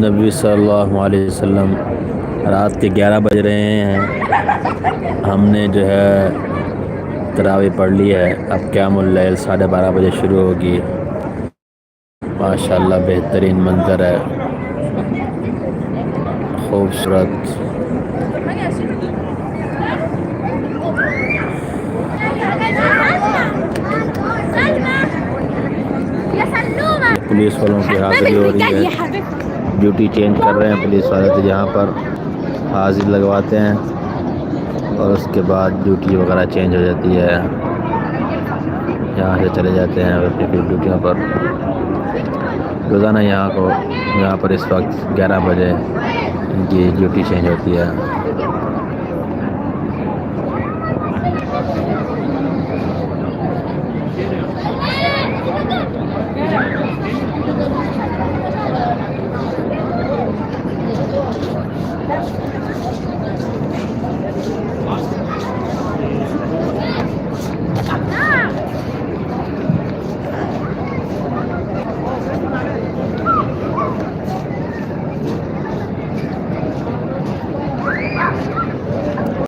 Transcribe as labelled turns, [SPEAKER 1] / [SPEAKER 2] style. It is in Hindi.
[SPEAKER 1] नबी सल्लल्लाहु अलैहि वसल्लम। रात के 11 बज रहे हैं। हमने जो है तरावी पढ़ ली है। अब क़यामुल लैल 12:30 बजे शुरू होगी। माशाल्लाह बेहतरीन मंज़र है, खूबसूरत। पुलिस वालों की हाज़िरी हो रही है। ड्यूटी चेंज कर रहे हैं पुलिस वाले, तो यहाँ पर हाज़िरी लगवाते हैं और उसके बाद ड्यूटी वगैरह चेंज हो जाती है। यहाँ से चले जाते हैं अपनी अपनी ड्यूटियों पर। रोज़ाना यहाँ पर इस वक्त 11 बजे इनकी ड्यूटी चेंज होती है।